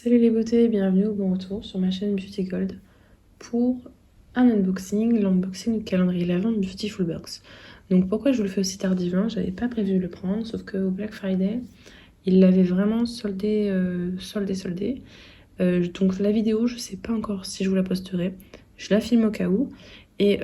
Salut les beautés et bienvenue au bon retour sur ma chaîne Beauty Gold pour un unboxing, l'unboxing du calendrier l'Avent Beautiful Box. Donc pourquoi je vous le fais aussi tardivement, j'avais pas prévu de le prendre, sauf qu'au Black Friday, il l'avait vraiment soldé. Donc la vidéo, je sais pas encore si je vous la posterai, je la filme au cas où. Et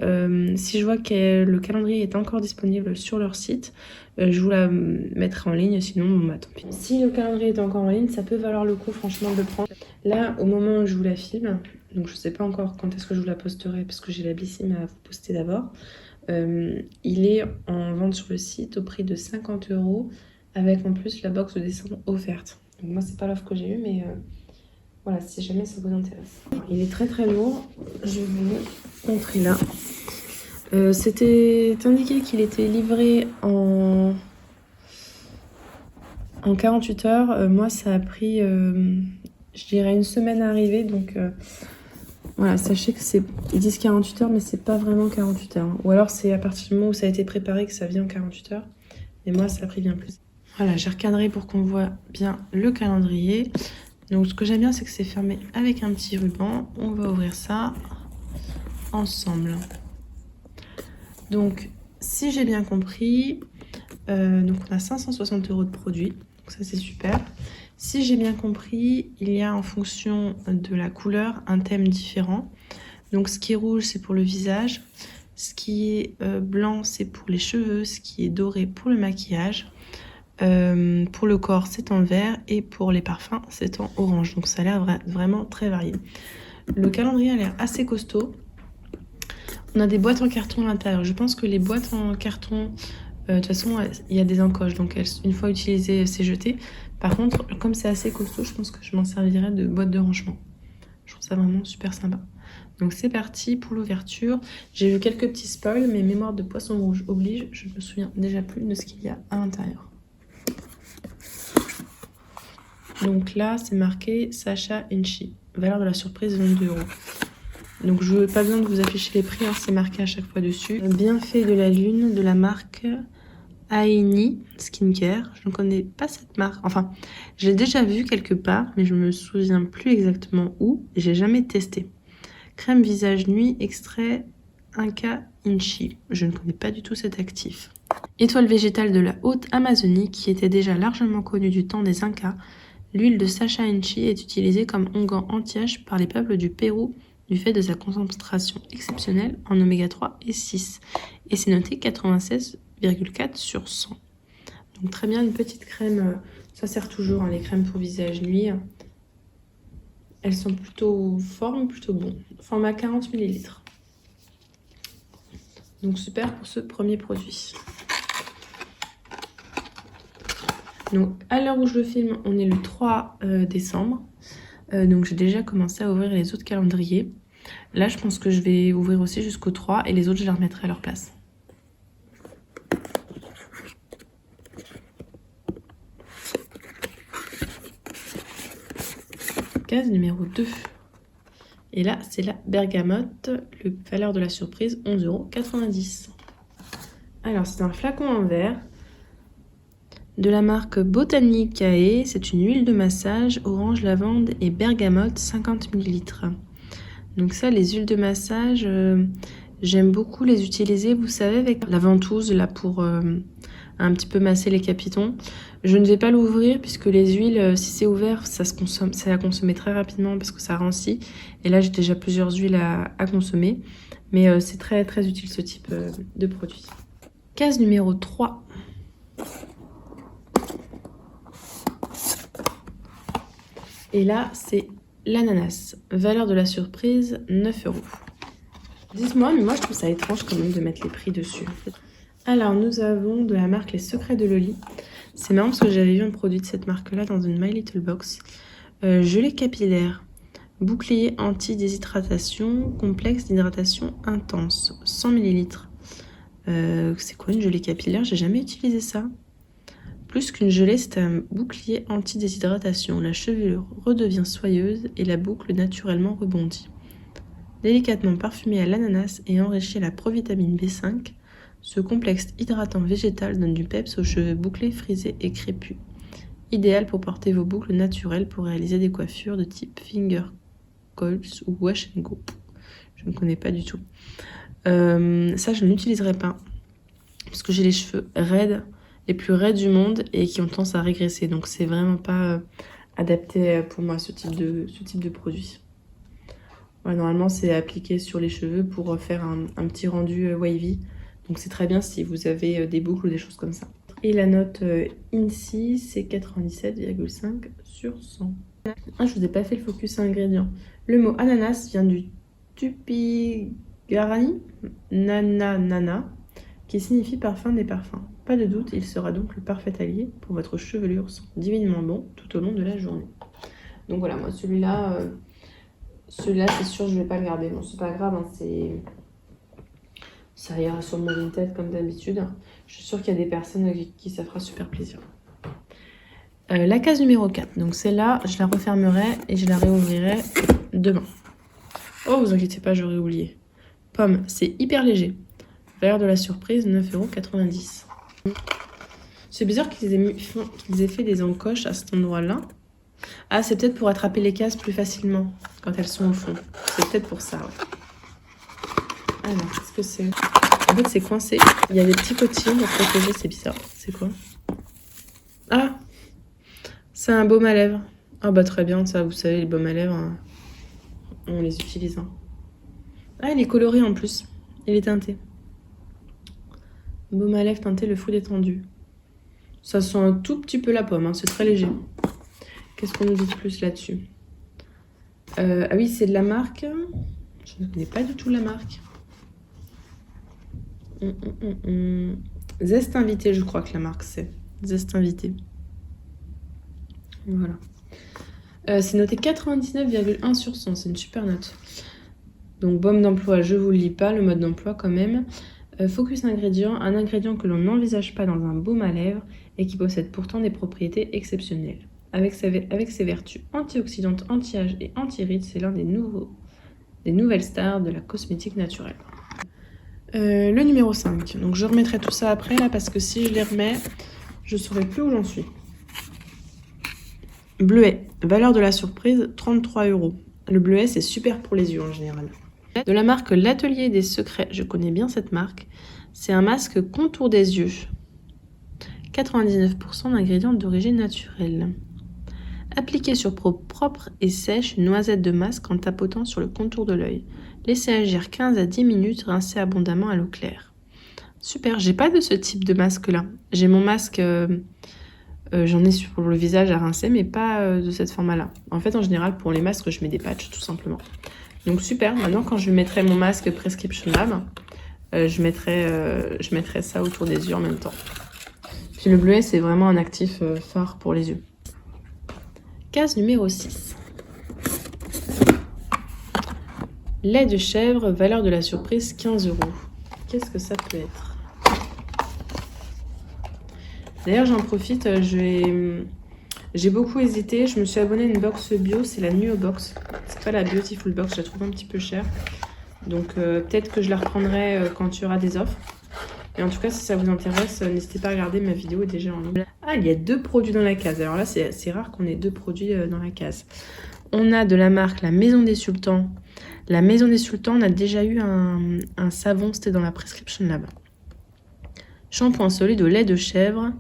si je vois que le calendrier est encore disponible sur leur site, je vous la mettrai en ligne, sinon bon, bah, tant pis. Si le calendrier est encore en ligne, ça peut valoir le coup franchement de le prendre. Là, au moment où je vous la filme, donc je sais pas encore quand est-ce que je vous la posterai parce que j'ai la Blissim à vous poster d'abord. Il est en vente sur le site au prix de 50 € avec en plus la box de décembre offerte. Donc moi c'est pas l'offre que j'ai eue mais voilà, si jamais ça vous intéresse. Il est très très lourd, je vais vous montrer là. C'était indiqué qu'il était livré en 48 heures. Moi ça a pris je dirais une semaine à arriver, donc voilà, sachez que ils disent 48 heures mais c'est pas vraiment 48 heures. Ou alors c'est à partir du moment où ça a été préparé que ça vient en 48 heures. Et moi ça a pris bien plus. Voilà, j'ai recadré pour qu'on voit bien le calendrier. Donc ce que j'aime bien c'est que c'est fermé avec un petit ruban. On va ouvrir ça ensemble. Donc si j'ai bien compris, donc on a 560 € de produits. Donc ça c'est super. Si j'ai bien compris, il y a en fonction de la couleur un thème différent. Donc ce qui est rouge c'est pour le visage. Ce qui est blanc c'est pour les cheveux. Ce qui est doré pour le maquillage. Pour le corps c'est en vert et pour les parfums c'est en orange, donc ça a l'air vraiment très varié. Le calendrier a l'air assez costaud. On a des boîtes en carton à l'intérieur. Je pense que les boîtes en carton de toute façon il y a des encoches, donc une fois utilisées c'est jeté. Par contre comme c'est assez costaud, je pense que je m'en servirai de boîte de rangement. Je trouve ça vraiment super sympa. Donc c'est parti pour l'ouverture. J'ai vu quelques petits spoils mais mémoire de poisson rouge oblige, je me souviens déjà plus de ce qu'il y a à l'intérieur. Donc là, c'est marqué Sacha Inchi. Valeur de la surprise 22 €. Donc je n'ai pas besoin de vous afficher les prix, hein, c'est marqué à chaque fois dessus. Bienfait de la lune de la marque Aini Skincare. Je ne connais pas cette marque. Enfin, j'ai déjà vu quelque part, mais je me souviens plus exactement où. J'ai jamais testé. Crème visage nuit, extrait Inca Inchi. Je ne connais pas du tout cet actif. Étoile végétale de la haute Amazonie, qui était déjà largement connue du temps des Incas. L'huile de Sacha Inchi est utilisée comme onguent anti-âge par les peuples du Pérou du fait de sa concentration exceptionnelle en oméga 3 et 6. Et c'est noté 96,4 sur 100. Donc très bien, une petite crème, ça sert toujours, hein, les crèmes pour visage nuit. Elles sont plutôt plutôt bon. Format 40 ml. Donc super pour ce premier produit. Donc à l'heure où je le filme, on est le 3 décembre. Donc j'ai déjà commencé à ouvrir les autres calendriers. Là je pense que je vais ouvrir aussi jusqu'au 3 et les autres je les remettrai à leur place. Case numéro 2. Et là c'est la bergamote, le valeur de la surprise 11,90 €. Alors c'est un flacon en verre de la marque Botanicae. C'est une huile de massage orange, lavande et bergamote 50 ml. Donc ça, les huiles de massage, j'aime beaucoup les utiliser, vous savez, avec la ventouse là pour un petit peu masser les capitons. Je ne vais pas l'ouvrir puisque les huiles, si c'est ouvert, ça à consommer très rapidement parce que ça rancit. Et là, j'ai déjà plusieurs huiles à consommer. Mais c'est très très utile ce type de produit. Case numéro 3. Et là, c'est l'ananas. Valeur de la surprise, 9 €. Dites-moi, mais moi je trouve ça étrange quand même de mettre les prix dessus. Alors, nous avons de la marque Les Secrets de Loli. C'est marrant parce que j'avais vu un produit de cette marque-là dans une My Little Box. Gelée capillaire, bouclier anti-déshydratation, complexe d'hydratation intense, 100 ml. C'est quoi une gelée capillaire? J'ai jamais utilisé ça. Plus qu'une gelée, c'est un bouclier anti-déshydratation. La chevelure redevient soyeuse et la boucle naturellement rebondit. Délicatement parfumé à l'ananas et enrichi à la provitamine B5, ce complexe hydratant végétal donne du peps aux cheveux bouclés, frisés et crépus. Idéal pour porter vos boucles naturelles pour réaliser des coiffures de type finger coils ou wash and go. Je ne connais pas du tout. Ça, je ne l'utiliserai pas parce que j'ai les cheveux raides, les plus raides du monde et qui ont tendance à régresser. Donc, c'est vraiment pas adapté pour moi ce type de produit. Ouais, normalement, c'est appliqué sur les cheveux pour faire un petit rendu wavy. Donc, c'est très bien si vous avez des boucles ou des choses comme ça. Et la note INSEE, c'est 97,5 sur 100. Ah, je vous ai pas fait le focus ingrédients. Le mot ananas vient du tupi-guarani nana, qui signifie parfum des parfums. Pas de doute, il sera donc le parfait allié pour votre chevelure sent divinement bon tout au long de la journée. Donc voilà, moi celui-là, c'est sûr, je vais pas le garder. Bon, c'est pas grave, hein, ça ira sur mon Vinted comme d'habitude. Je suis sûre qu'il y a des personnes avec qui ça fera super plaisir. La case numéro 4. Donc celle-là, je la refermerai et je la réouvrirai demain. Oh, vous inquiétez pas, j'aurais oublié. Pomme, c'est hyper léger. Valeur de la surprise, 9,90 €. C'est bizarre qu'ils aient fait des encoches à cet endroit-là. Ah, c'est peut-être pour attraper les cases plus facilement quand elles sont au fond. C'est peut-être pour ça, ouais. Alors, qu'est-ce que c'est? En fait, c'est coincé. Il y a des petits cotillons pour protéger, c'est bizarre. C'est quoi? Ah! C'est un baume à lèvres. Ah bah très bien, ça, vous savez, les baumes à lèvres, hein, on les utilise. Hein. Ah, il est coloré en plus. Il est teinté. Baume à lèvres teinté, le fruit détendu. Ça sent un tout petit peu la pomme, hein, c'est très léger. Qu'est-ce qu'on nous dit de plus là-dessus? Ah oui, c'est de la marque. Je ne connais pas du tout la marque. Zest Invité, je crois que la marque c'est. Zest Invité. Voilà. C'est noté 99,1 sur 100, c'est une super note. Donc, baume d'emploi, je vous le lis pas, le mode d'emploi quand même. Focus ingrédient, un ingrédient que l'on n'envisage pas dans un baume à lèvres et qui possède pourtant des propriétés exceptionnelles. Avec ses vertus antioxydantes, anti-âge et anti-rides, c'est l'un des nouvelles stars de la cosmétique naturelle. Le numéro 5. Donc je remettrai tout ça après là parce que si je les remets, je ne saurai plus où j'en suis. Bleuet. Valeur de la surprise, 33 €. Le bleuet, c'est super pour les yeux en général. De la marque L'Atelier des Secrets, je connais bien cette marque. C'est un masque contour des yeux. 99% d'ingrédients d'origine naturelle. Appliquez sur peau propre et sèche une noisette de masque en tapotant sur le contour de l'œil. Laissez agir 15 à 10 minutes, rincez abondamment à l'eau claire. Super, j'ai pas de ce type de masque là. J'ai mon masque, j'en ai pour le visage à rincer, mais pas de cette format là. En fait, en général, pour les masques, je mets des patchs tout simplement. Donc super, maintenant quand je mettrai mon masque Prescription Lab, je mettrai ça autour des yeux en même temps. Puis le bleuet, c'est vraiment un actif phare pour les yeux. Case numéro 6. Lait de chèvre, valeur de la surprise 15 €. Qu'est-ce que ça peut être? D'ailleurs, j'en profite, j'ai beaucoup hésité. Je me suis abonnée à une box bio, c'est la Nuo Box. C'est pas la Beautiful Box, je la trouve un petit peu chère. Donc peut-être que je la reprendrai quand il y aura des offres. Et en tout cas, si ça vous intéresse, n'hésitez pas à regarder ma vidéo déjà en ligne. Ah, il y a 2 produits dans la case. Alors là, c'est rare qu'on ait 2 produits dans la case. On a de la marque La Maison des Sultans. La Maison des Sultans, on a déjà eu un savon, c'était dans la Prescription Lab. Shampoing solide au lait de chèvre,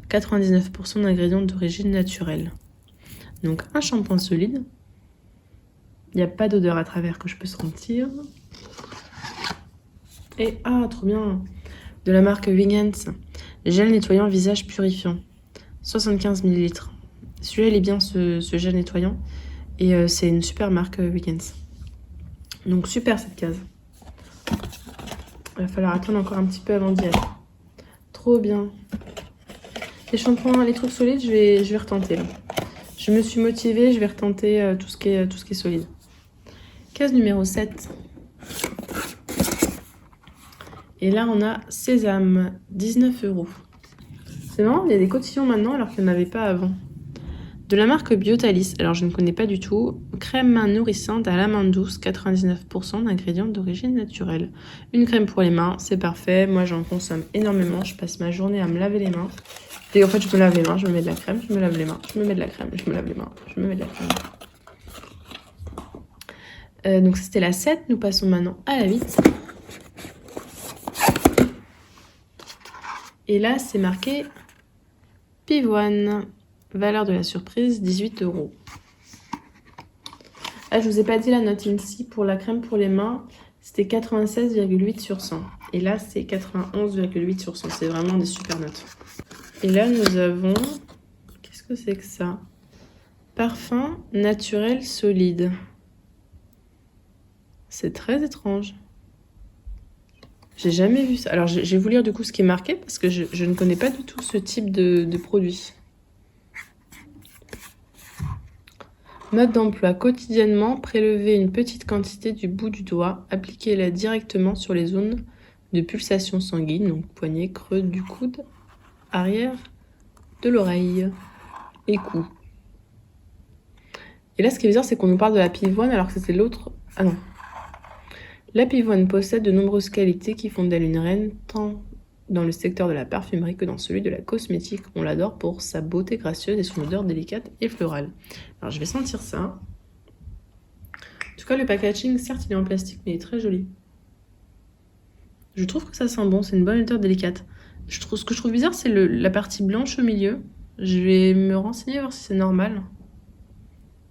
99% d'ingrédients d'origine naturelle. Donc un shampoing solide. Il n'y a pas d'odeur à travers que je peux sentir. Et ah, trop bien! De la marque Vegans, gel nettoyant visage purifiant, 75 ml. Celui-là, il est bien ce gel nettoyant. Et c'est une super marque Vegans. Donc super cette case. Il va falloir attendre encore un petit peu avant d'y aller. Trop bien. Les shampoings, les trucs solides, je vais retenter là. Je me suis motivée, je vais retenter tout ce qui est solide. Case numéro 7. Et là, on a Sésame, 19 €. C'est marrant, il y a des cotillons maintenant alors qu'il n'y en avait pas avant. De la marque Biotalis, alors je ne connais pas du tout. Crème main nourrissante à la main douce, 99% d'ingrédients d'origine naturelle. Une crème pour les mains, c'est parfait. Moi j'en consomme énormément. Je passe ma journée à me laver les mains. Et en fait je me lave les mains, je me mets de la crème, je me lave les mains, je me mets de la crème, je me lave les mains, je me mets de la crème. Donc c'était la 7, nous passons maintenant à la 8. Et là c'est marqué Pivoine. Valeur de la surprise, 18 €. Ah, je vous ai pas dit la note INSI pour la crème pour les mains. C'était 96,8 sur 100. Et là, c'est 91,8 sur 100. C'est vraiment des super notes. Et là, nous avons... Qu'est-ce que c'est que ça? Parfum naturel solide. C'est très étrange. J'ai jamais vu ça. Alors, je vais vous lire du coup ce qui est marqué parce que je ne connais pas du tout ce type de produit. Mode d'emploi. Quotidiennement, prélevez une petite quantité du bout du doigt, appliquez-la directement sur les zones de pulsation sanguine, donc poignet, creux du coude, arrière de l'oreille et cou. Et là, ce qui est bizarre, c'est qu'on nous parle de la pivoine alors que c'était l'autre... Ah non. La pivoine possède de nombreuses qualités qui font d'elle une reine, tant dans le secteur de la parfumerie que dans celui de la cosmétique. On l'adore pour sa beauté gracieuse et son odeur délicate et florale. Alors je vais sentir ça. En tout cas le packaging, certes il est en plastique mais il est très joli. Je trouve que ça sent bon, c'est une bonne odeur délicate. Ce que je trouve bizarre c'est la partie blanche au milieu. Je vais me renseigner voir si c'est normal.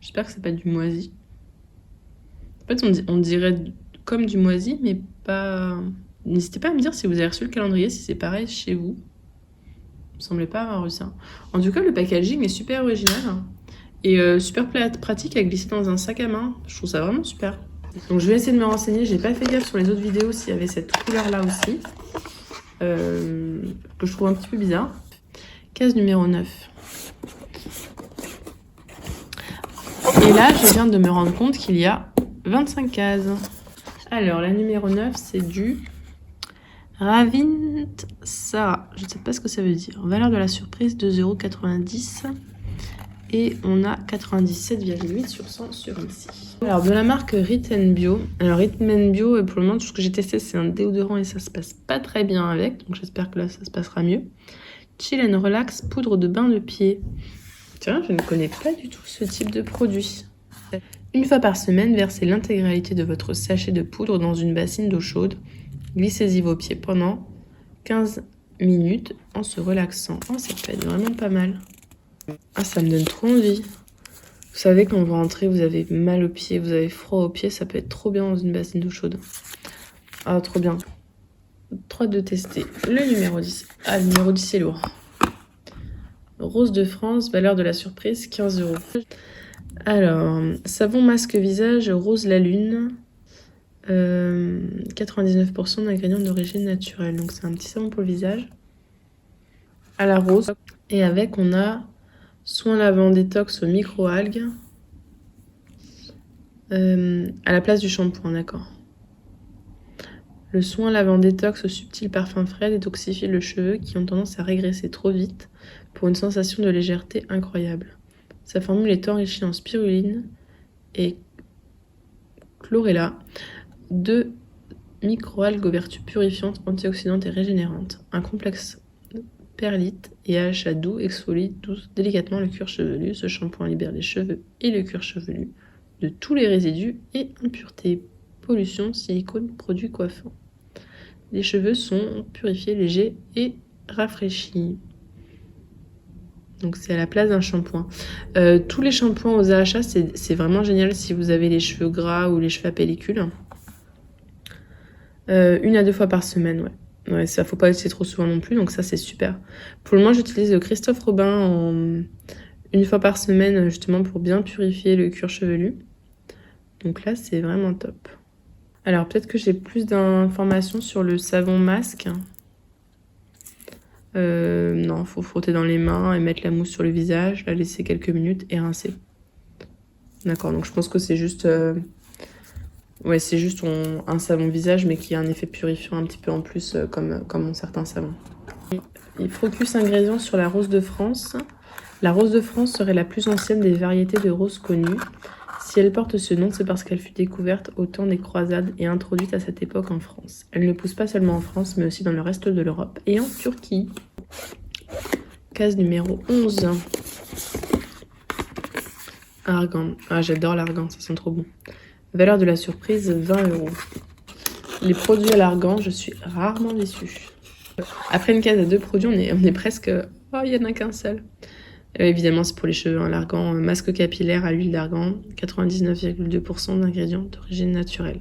J'espère que c'est pas du moisi. En fait on dirait comme du moisi mais pas... N'hésitez pas à me dire si vous avez reçu le calendrier, si c'est pareil chez vous. Il me semblait pas avoir reçu ça. En tout cas, le packaging est super original et super pratique à glisser dans un sac à main. Je trouve ça vraiment super. Donc je vais essayer de me renseigner. J'ai pas fait gaffe sur les autres vidéos s'il y avait cette couleur-là aussi. Que je trouve un petit peu bizarre. Case numéro 9. Et là, je viens de me rendre compte qu'il y a 25 cases. Alors, la numéro 9, c'est du... Ravint Sarah, je ne sais pas ce que ça veut dire. Valeur de la surprise, 2,90 €. Et on a 97,8 sur 100 sur ici. Alors, de la marque Rit Bio. Alors, Rit Bio, pour le moment, tout ce que j'ai testé, c'est un déodorant et ça se passe pas très bien avec. Donc, j'espère que là, ça se passera mieux. Chill and Relax, poudre de bain de pied. Tiens, je ne connais pas du tout ce type de produit. Une fois par semaine, versez l'intégralité de votre sachet de poudre dans une bassine d'eau chaude. Glissez-y vos pieds pendant 15 minutes en se relaxant. Oh, ça peut être vraiment pas mal. Ah, ça me donne trop envie. Vous savez, quand vous rentrez, vous avez mal aux pieds, vous avez froid aux pieds, ça peut être trop bien dans une bassine d'eau chaude. Ah, trop bien. Trop hâte de tester. Le numéro 10. Ah, le numéro 10, c'est lourd. Rose de France, valeur de la surprise, 15 €. Alors, savon masque visage, rose la lune. 99% d'ingrédients d'origine naturelle. Donc c'est un petit savon pour le visage à la rose. Et avec on a soin lavant détox aux micro-algues à la place du shampoing, d'accord. Le soin lavant détox au subtil parfum frais détoxifie le cheveu qui ont tendance à régresser trop vite pour une sensation de légèreté incroyable. Sa formule est enrichie en spiruline et chlorella, 2 microalgues aux vertus purifiantes, antioxydantes et régénérantes. Un complexe perlite et AHA doux exfolie délicatement le cuir chevelu. Ce shampoing libère les cheveux et le cuir chevelu de tous les résidus et impuretés. Pollution, silicone, produits coiffants. Les cheveux sont purifiés, légers et rafraîchis. Donc c'est à la place d'un shampoing. Tous les shampoings aux AHA, c'est vraiment génial si vous avez les cheveux gras ou les cheveux à pellicule. 1 à 2 fois par semaine, ouais. Ouais, ça faut pas essayer trop souvent non plus, donc ça c'est super. Pour le moment, j'utilise le Christophe Robin 1 fois par semaine, justement pour bien purifier le cuir chevelu. Donc là, c'est vraiment top. Alors peut-être que j'ai plus d'informations sur le savon masque. Non, faut frotter dans les mains et mettre la mousse sur le visage, la laisser quelques minutes et rincer. D'accord, donc je pense que c'est juste... Ouais, c'est juste un savon visage, mais qui a un effet purifiant un petit peu en plus, comme certains savons. Et Focus ingrédients sur la rose de France. La rose de France serait la plus ancienne des variétés de roses connues. Si elle porte ce nom, c'est parce qu'elle fut découverte au temps des croisades et introduite à cette époque en France. Elle ne pousse pas seulement en France, mais aussi dans le reste de l'Europe et en Turquie. Case numéro 11. Argan. Ah, j'adore l'argan, ça sent trop bon. Valeur de la surprise, 20 €. Les produits à l'argan, je suis rarement déçue. Après une case à 2 produits, on est presque... Oh, il n'y en a qu'un seul. Évidemment, c'est pour les cheveux, hein, l'argan, masque capillaire à l'huile d'argan, 99,2% d'ingrédients d'origine naturelle.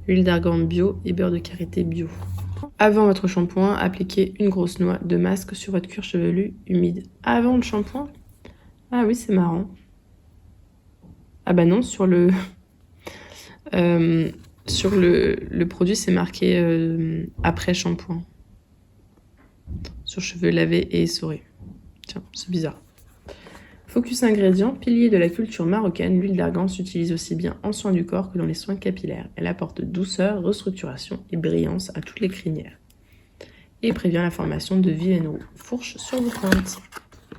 Huile d'argan bio et beurre de karité bio. Avant votre shampoing, appliquez une grosse noix de masque sur votre cuir chevelu humide. Avant le shampoing? Ah oui, c'est marrant. Ah bah non, sur le produit, c'est marqué après shampoing. Sur cheveux lavés et essorés. Tiens, c'est bizarre. Focus ingrédients, pilier de la culture marocaine, l'huile d'argan s'utilise aussi bien en soins du corps que dans les soins capillaires. Elle apporte douceur, restructuration et brillance à toutes les crinières. Et prévient la formation de vilaines fourches sur vos pointes.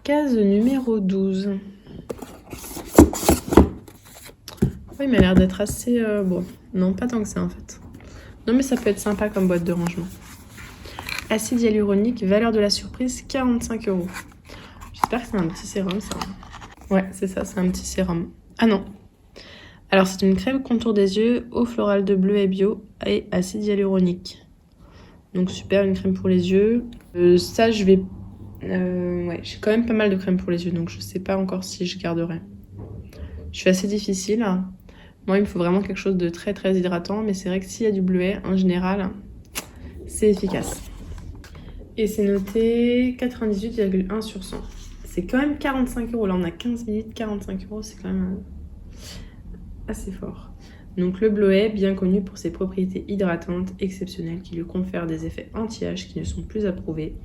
Case numéro 12. Oui, mais il a l'air d'être assez... bon, non, pas tant que ça en fait. Non, mais ça peut être sympa comme boîte de rangement. Acide hyaluronique, valeur de la surprise, 45 €. J'espère que c'est un petit sérum, ça. Ouais, c'est ça, c'est un petit sérum. Ah non. Alors, c'est une crème contour des yeux, eau florale de bleuet bio et acide hyaluronique. Donc, super, une crème pour les yeux. Ça, je vais... ouais, j'ai quand même pas mal de crème pour les yeux, donc je sais pas encore si je garderai. Je suis assez difficile. Moi, il me faut vraiment quelque chose de très, très hydratant, mais c'est vrai que s'il y a du bleuet, en général, c'est efficace. Et c'est noté 98,1 sur 100. C'est quand même 45 €. Là, on a 15 minutes, 45 €, c'est quand même assez fort. Donc le bleuet, bien connu pour ses propriétés hydratantes exceptionnelles qui lui confèrent des effets anti-âge qui ne sont plus approuvés.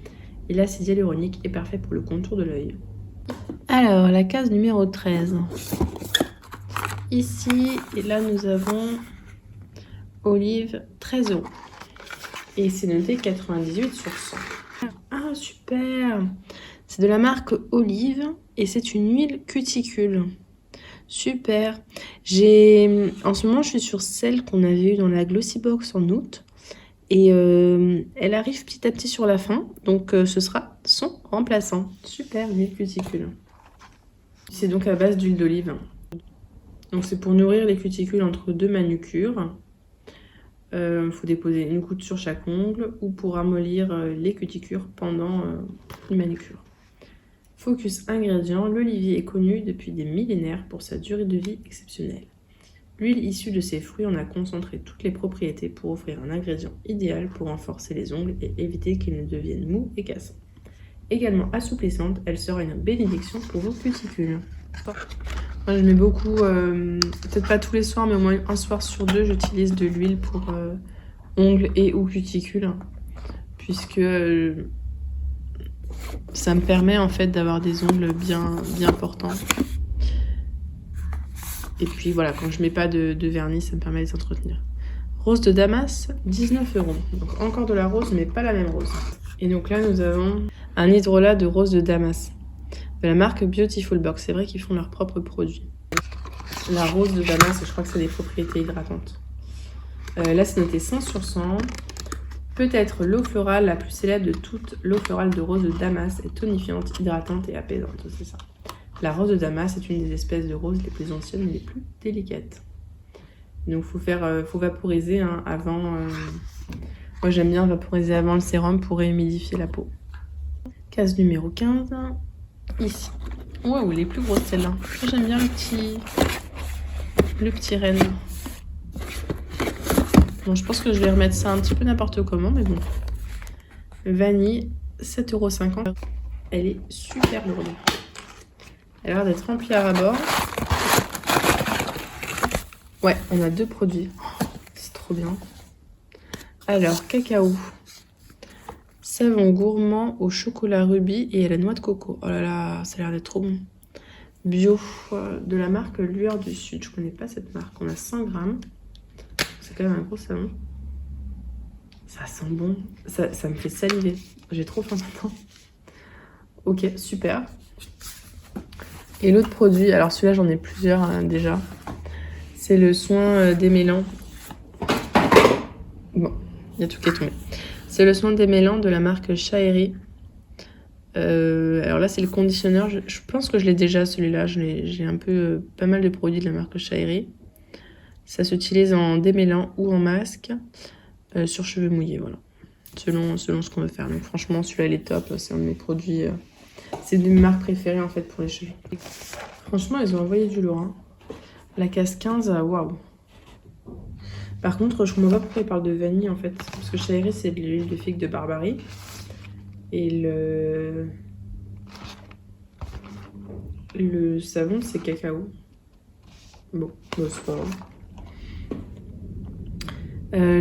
Et l'acide hyaluronique est parfait pour le contour de l'œil. Alors, la case numéro 13. Ici, et là, nous avons olive, 13 €. Et c'est noté 98 sur 100. Ah, super! C'est de la marque Olive et c'est une huile cuticule. Super! En ce moment, je suis sur celle qu'on avait eue dans la Glossy Box en août. Et elle arrive petit à petit sur la fin. Donc, ce sera son remplaçant. Super, huile cuticule. C'est donc à base d'huile d'olive. Donc, c'est pour nourrir les cuticules entre deux manucures. Faut déposer une goutte sur chaque ongle ou pour ramollir les cuticures pendant une manucure. Focus ingrédients, l'olivier est connu depuis des millénaires pour sa durée de vie exceptionnelle. L'huile issue de ses fruits en a concentré toutes les propriétés pour offrir un ingrédient idéal pour renforcer les ongles et éviter qu'ils ne deviennent mous et cassants. Également assouplissante, elle sera une bénédiction pour vos cuticules. Moi, je mets beaucoup, peut-être pas tous les soirs, mais au moins un soir sur deux, j'utilise de l'huile pour ongles et ou cuticules, puisque ça me permet en fait d'avoir des ongles bien portants. Et puis voilà, quand je mets pas de vernis, ça me permet de les entretenir. Rose de Damas, 19 €. Donc encore de la rose, mais pas la même rose. Et donc là, nous avons un hydrolat de rose de Damas. De la marque Beautiful Box. C'est vrai qu'ils font leurs propres produits. La rose de Damas, je crois que c'est des propriétés hydratantes. Là, c'est noté 100 sur 100. Peut-être l'eau florale la plus célèbre de toutes. L'eau florale de rose de Damas est tonifiante, hydratante et apaisante. C'est ça. La rose de Damas est une des espèces de roses les plus anciennes et les plus délicates. Donc, faut vaporiser hein, avant. Moi, j'aime bien vaporiser avant le sérum pour réhumidifier la peau. Case numéro 15. Ici. Waouh, les plus grosses celles-là. J'aime bien le petit renne. Bon, je pense que je vais remettre ça un petit peu n'importe comment, mais bon. Vanille, 7,50 €. Elle est super lourde. Elle a l'air d'être remplie à ras-bord. Ouais, on a deux produits. C'est trop bien. Alors, cacao. Savon gourmand au chocolat rubis et à la noix de coco. Oh là là, ça a l'air d'être trop bon. Bio, de la marque Lueur du Sud. Je connais pas cette marque. On a 100 grammes. C'est quand même un gros savon. Ça sent bon. Ça me fait saliver. J'ai trop faim maintenant. Ok, super. Et l'autre produit, alors celui-là j'en ai plusieurs déjà, c'est le soin démêlant. Bon, il y a tout qui est tombé. C'est le soin démêlant de la marque Shaeri. Alors là c'est le conditionneur, je pense que je l'ai déjà celui-là, j'ai un peu pas mal de produits de la marque Shaeri. Ça s'utilise en démêlant ou en masque sur cheveux mouillés, voilà. Selon ce qu'on veut faire. Donc franchement celui-là il est top, c'est un de mes produits, c'est une de mes marques préférées en fait pour les cheveux. Franchement ils ont envoyé du lourd, hein. La case 15, waouh. Par contre je comprends pas pourquoi ils parlent de vanille en fait, parce que Shaeri c'est de l'huile de figue de Barbarie. Et le savon, c'est cacao. Bon, c'est pas grave.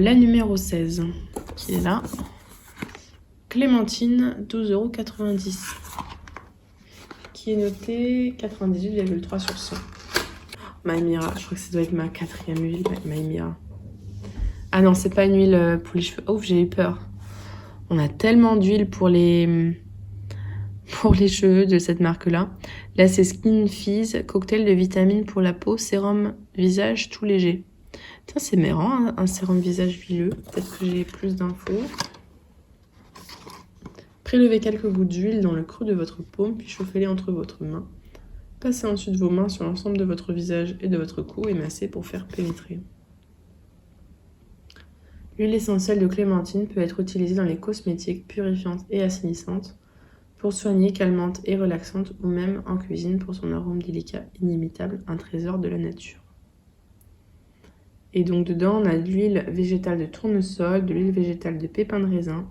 La numéro 16, qui est là. Clémentine, 12,90 €. Qui est notée 98,3 sur 100. Maïmira, je crois que ça doit être ma 4e huile, Maïmira. Ah non, c'est pas une huile pour les cheveux. Oh, j'ai eu peur. On a tellement d'huile pour les cheveux de cette marque-là. Là, c'est Skin Fizz, cocktail de vitamines pour la peau, sérum visage tout léger. Tiens, c'est marrant, hein, un sérum visage huileux. Peut-être que j'ai plus d'infos. Prélevez quelques gouttes d'huile dans le creux de votre paume, puis chauffez-les entre votre main. Passez ensuite vos mains sur l'ensemble de votre visage et de votre cou et massez pour faire pénétrer. L'huile essentielle de clémentine peut être utilisée dans les cosmétiques purifiantes et assainissantes, pour soigner, calmante et relaxante, ou même en cuisine pour son arôme délicat, inimitable, un trésor de la nature. Et donc dedans, on a de l'huile végétale de tournesol, de l'huile végétale de pépins de raisin,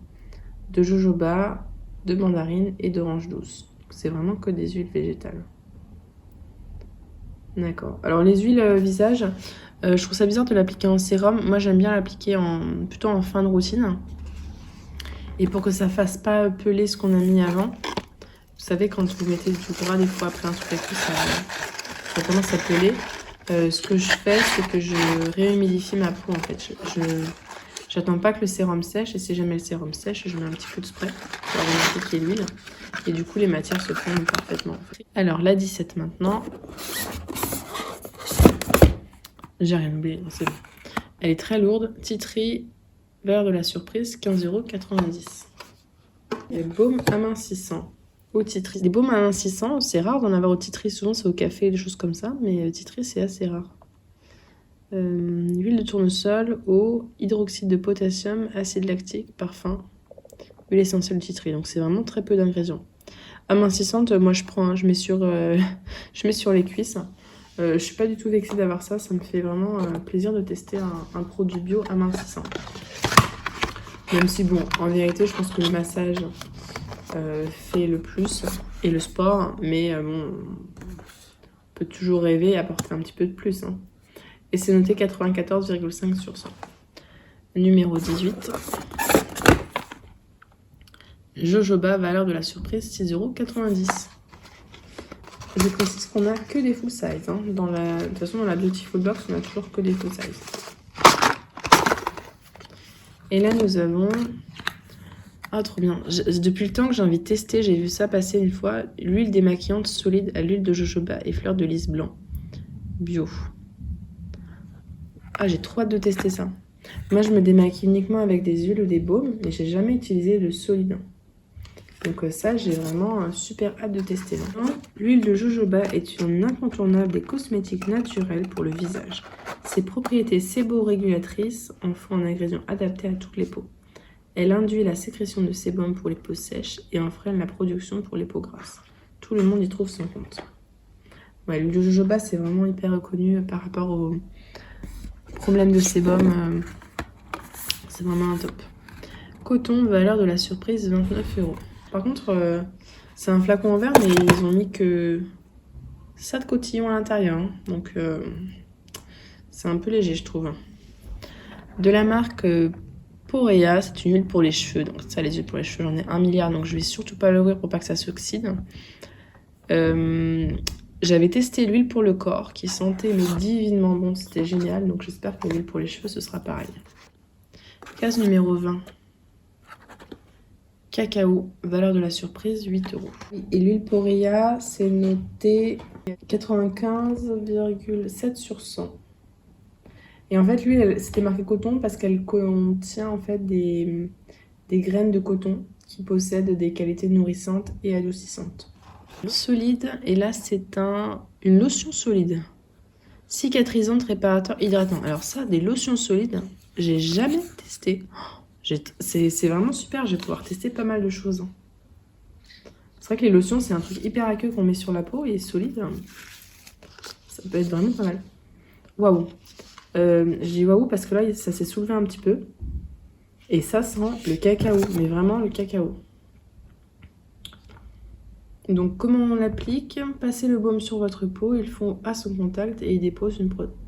de jojoba, de mandarine et d'orange douce. C'est vraiment que des huiles végétales. D'accord. Alors les huiles visage, je trouve ça bizarre de l'appliquer en sérum. Moi j'aime bien l'appliquer plutôt en fin de routine. Et pour que ça fasse pas peler ce qu'on a mis avant. Vous savez quand vous mettez du gras des fois après un truc avec tout, ça commence à peler. Ce que je fais c'est que je réhumidifie ma peau en fait. J'attends pas que le sérum sèche et si jamais le sérum sèche, je mets un petit peu de spray pour appliquer l'huile. Et du coup les matières se fondent parfaitement. Alors la 17 maintenant. J'ai rien oublié, c'est bon. Elle est très lourde. Titri, valeur de la surprise, 15,90 €. Et baume amincissant au Titri. Les baumes amincissants, c'est rare d'en avoir au Titri. Souvent, c'est au café, des choses comme ça. Mais Titri, c'est assez rare. Huile de tournesol, eau, hydroxyde de potassium, acide lactique, parfum, huile essentielle de Titri. Donc, c'est vraiment très peu d'ingrédients. Amincissante, moi, je mets sur les cuisses. Je suis pas du tout vexée d'avoir ça, ça me fait vraiment plaisir de tester un produit bio amincissant. Même si bon, en vérité, je pense que le massage fait le plus et le sport, mais bon, on peut toujours rêver et apporter un petit peu de plus. Hein. Et c'est noté 94,5 sur 100. Numéro 18. Jojoba, valeur de la surprise, 6,90 €. Je précise qu'on a que des full size. Hein. De toute façon, dans la Beautiful Box, on a toujours que des full size. Et là, nous avons... Ah, trop bien. Depuis le temps que j'ai envie de tester, j'ai vu ça passer une fois. L'huile démaquillante solide à l'huile de jojoba et fleurs de lys blanc. Bio. Ah, j'ai trop hâte de tester ça. Moi, je me démaquille uniquement avec des huiles ou des baumes, mais j'ai jamais utilisé de solide. Donc ça, j'ai vraiment super hâte de tester. L'huile de jojoba est une incontournable des cosmétiques naturels pour le visage. Ses propriétés séborégulatrices en font un ingrédient adapté à toutes les peaux. Elle induit la sécrétion de sébum pour les peaux sèches et en freine la production pour les peaux grasses. Tout le monde y trouve son compte. Ouais, l'huile de jojoba, c'est vraiment hyper reconnu par rapport aux problèmes de sébum. C'est vraiment un top. Coton, valeur de la surprise, 29 €. Par contre, c'est un flacon en verre, mais ils ont mis que ça de cotillon à l'intérieur. Hein. Donc, c'est un peu léger, je trouve. De la marque Porea, c'est une huile pour les cheveux. Donc, ça, les huiles pour les cheveux, j'en ai 1 milliard. Donc, je vais surtout pas l'ouvrir pour pas que ça s'oxyde. J'avais testé l'huile pour le corps qui sentait mais divinement bon. C'était génial. Donc, j'espère que l'huile pour les cheveux, ce sera pareil. Case numéro 20. cacao, valeur de la surprise 8 €. Et l'huile Porilla, c'est noté 95,7 sur 100. Et en fait, l'huile, c'était marqué coton parce qu'elle contient en fait des graines de coton qui possèdent des qualités nourrissantes et adoucissantes. Solide, et là c'est une lotion solide. Cicatrisante, réparateur, hydratant. Alors ça, des lotions solides, j'ai jamais testé. C'est vraiment super, je vais pouvoir tester pas mal de choses. C'est vrai que les lotions, c'est un truc hyper aqueux qu'on met sur la peau et solide. Ça peut être vraiment pas mal. Waouh. Je dis waouh parce que là, ça s'est soulevé un petit peu. Et ça sent le cacao, mais vraiment le cacao. Donc comment on l'applique? Passez le baume sur votre peau, il fond à son contact et il dépose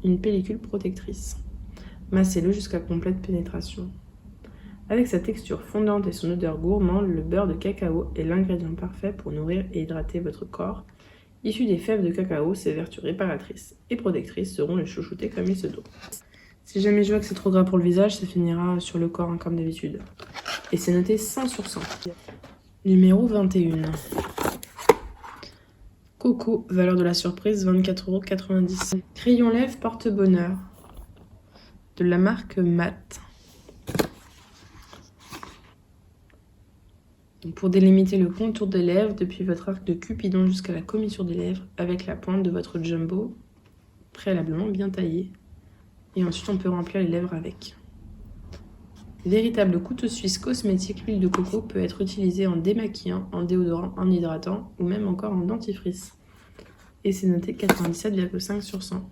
une pellicule protectrice. Massez-le jusqu'à complète pénétration. Avec sa texture fondante et son odeur gourmande, le beurre de cacao est l'ingrédient parfait pour nourrir et hydrater votre corps. Issu des fèves de cacao, ses vertus réparatrices et protectrices seront les chouchoutés comme il se doit. Si jamais je vois que c'est trop gras pour le visage, ça finira sur le corps comme d'habitude. Et c'est noté 100 sur 100. Numéro 21. Coco, valeur de la surprise 24,90 €. Crayon lèvres porte-bonheur de la marque Matte. Donc pour délimiter le contour des lèvres depuis votre arc de Cupidon jusqu'à la commissure des lèvres avec la pointe de votre jumbo préalablement bien taillée. Et ensuite on peut remplir les lèvres avec. Véritable couteau suisse cosmétique, l'huile de coco peut être utilisée en démaquillant, en déodorant, en hydratant ou même encore en dentifrice. Et c'est noté 97,5 sur 100.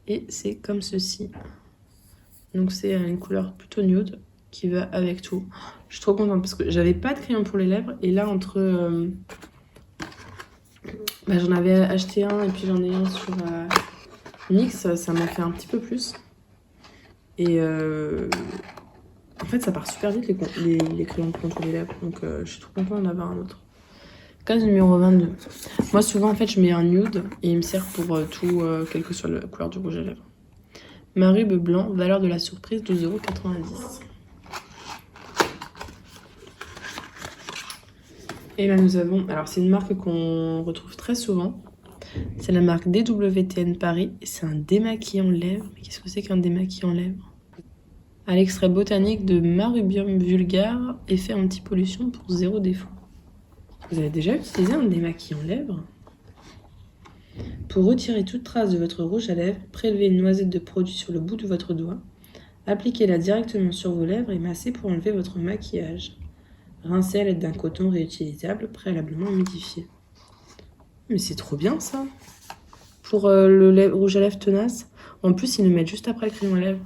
Et c'est comme ceci. Donc c'est une couleur plutôt nude qui va avec tout. Je suis trop contente parce que j'avais pas de crayon pour les lèvres et là entre j'en avais acheté un et puis j'en ai un sur NYX, ça m'a fait un petit peu plus. Et en fait ça part super vite les crayons de contour des lèvres, donc je suis trop contente d'en avoir un autre. Case numéro 22. Moi souvent en fait je mets un nude et il me sert pour tout, quelle que soit la couleur du rouge à lèvres. Marube blanc, valeur de la surprise 12,90 €. Et là nous avons, alors c'est une marque qu'on retrouve très souvent, c'est la marque DWTN Paris, et c'est un démaquillant lèvres. Mais qu'est-ce que c'est qu'un démaquillant lèvres? À l'extrait botanique de Marubium vulgare, effet anti-pollution pour 0 défaut. Vous avez déjà utilisé un démaquillant lèvres? Pour retirer toute trace de votre rouge à lèvres, prélevez une noisette de produit sur le bout de votre doigt, appliquez-la directement sur vos lèvres et massez pour enlever votre maquillage. Rincez à l'aide d'un coton réutilisable préalablement humidifié. Mais c'est trop bien ça! Pour le rouge à lèvres tenace, en plus ils le mettent juste après le crayon à lèvres.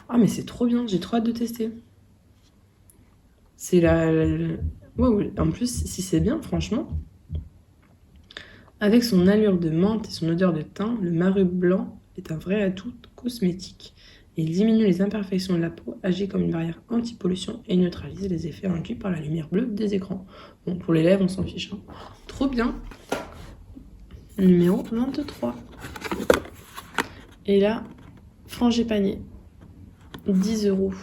Ah mais c'est trop bien, j'ai trop hâte de tester. C'est ouais, en plus si c'est bien franchement. Avec son allure de menthe et son odeur de thym, le marube blanc est un vrai atout cosmétique. Il diminue les imperfections de la peau, agit comme une barrière anti-pollution et neutralise les effets induits par la lumière bleue des écrans. Bon, pour les lèvres, on s'en fiche. Hein. Trop bien. Numéro 23. Et là, frangipanier. 10 €.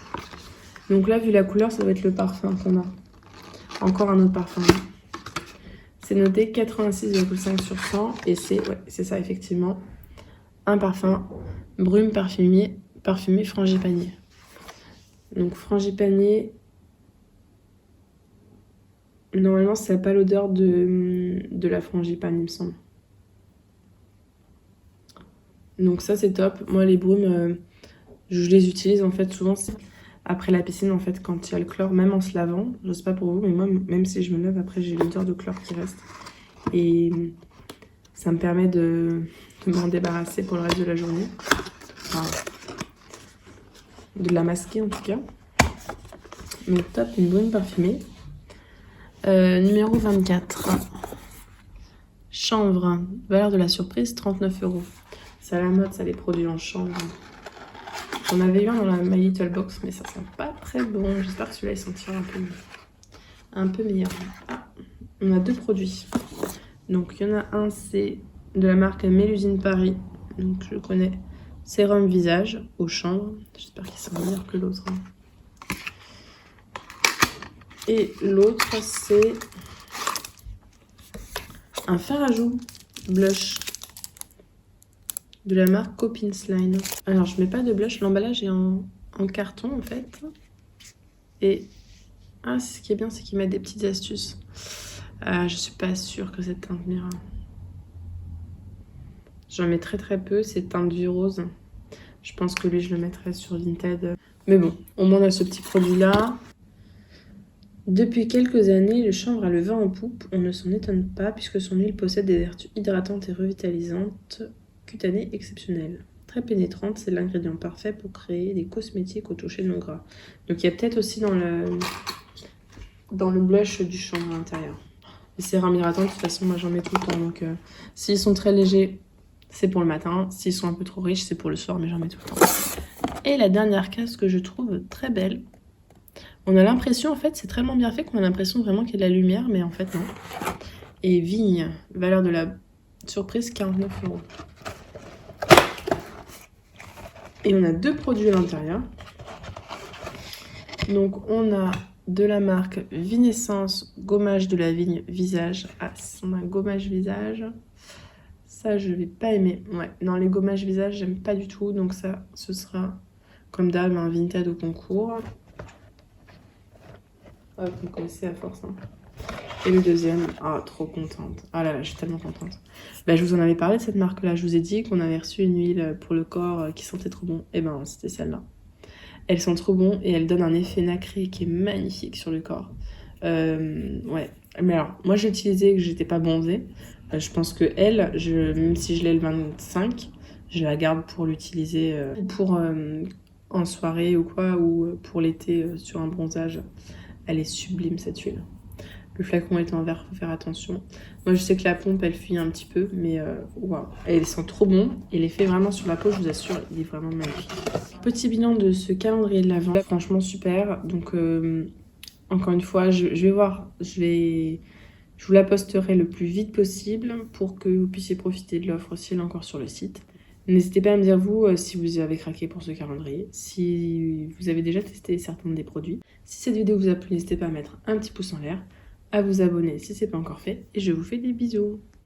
Donc là, vu la couleur, ça doit être le parfum qu'on a. Encore un autre parfum. C'est noté 86,5 sur 100 et c'est ça effectivement. Un parfum brume parfumé frangipanier. Donc frangipanier, normalement ça n'a pas l'odeur de la frangipane il me semble. Donc ça c'est top. Moi les brumes, je les utilise en fait souvent après la piscine en fait quand il y a le chlore, même en se lavant. Je sais pas pour vous mais moi même si je me lave après j'ai l'odeur de chlore qui reste. Et ça me permet de m'en débarrasser pour le reste de la journée. Enfin, de la masquer en tout cas. Donc top, une brume parfumée. Numéro 24. Chanvre, valeur de la surprise 39 €. C'est à la mode ça les produits en chanvre. J'en avais eu un dans la My Little Box mais ça sent pas très bon. J'espère que celui-là il sentira un peu meilleur. Ah, on a deux produits. Donc il y en a un, c'est de la marque Mélusine Paris. Donc je connais. Sérum visage au chanvre. J'espère qu'il sent meilleur que l'autre. Et l'autre, c'est un fard à joues blush de la marque Copins Line. Alors, je mets pas de blush. L'emballage est en carton, en fait. Et ce qui est bien, c'est qu'ils mettent des petites astuces. Je suis pas sûre que cette teinte m'ira. J'en mets très peu. C'est teinte du rose. Je pense que lui, je le mettrais sur Vinted. Mais bon, au moins on a ce petit produit-là. Depuis quelques années, le chanvre a le vent en poupe. On ne s'en étonne pas puisque son huile possède des vertus hydratantes et revitalisantes cutanées exceptionnelles. Très pénétrante, c'est l'ingrédient parfait pour créer des cosmétiques au toucher non gras. Donc il y a peut-être aussi dans le blush du chanvre à l'intérieur. Les sérums hydratants, de toute façon, moi j'en mets tout le temps. Donc s'ils sont très légers, c'est pour le matin. S'ils sont un peu trop riches, c'est pour le soir, mais j'en mets tout le temps. Et la dernière case que je trouve très belle. On a l'impression, en fait, c'est tellement bien fait qu'on a l'impression vraiment qu'il y a de la lumière, mais en fait, non. Et Vigne, valeur de la surprise, 49 €. Et on a 2 produits à l'intérieur. Donc, on a de la marque Vinessence, gommage de la vigne visage. Ah, on a un gommage visage. Ça, je vais pas aimer. Ouais, non, les gommages visage, j'aime pas du tout. Donc ça, ce sera, comme d'hab, un Vinted au concours. Hop, vous connaissez à force. Hein. Et le deuxième, trop contente. Ah là là, je suis tellement contente. Bah, je vous en avais parlé de cette marque-là. Je vous ai dit qu'on avait reçu une huile pour le corps qui sentait trop bon. Et ben, c'était celle-là. Elles sont trop bon et elles donnent un effet nacré qui est magnifique sur le corps. Ouais. Mais alors, moi j'ai utilisé que j'étais pas bronzée. Je pense que même si je l'ai le 25, je la garde pour l'utiliser pour en soirée ou quoi, ou pour l'été sur un bronzage. Elle est sublime cette huile. Le flacon est en verre, faut faire attention. Moi je sais que la pompe elle fuit un petit peu, mais waouh, elles sont trop bon. Et l'effet vraiment sur la peau, je vous assure, il est vraiment magnifique. Petit bilan de ce calendrier de l'Avent, franchement super. Donc encore une fois, je vais voir, je vous la posterai le plus vite possible pour que vous puissiez profiter de l'offre si elle est encore sur le site. N'hésitez pas à me dire vous si vous avez craqué pour ce calendrier, si vous avez déjà testé certains des produits. Si cette vidéo vous a plu, n'hésitez pas à mettre un petit pouce en l'air, à vous abonner si ce n'est pas encore fait, et je vous fais des bisous.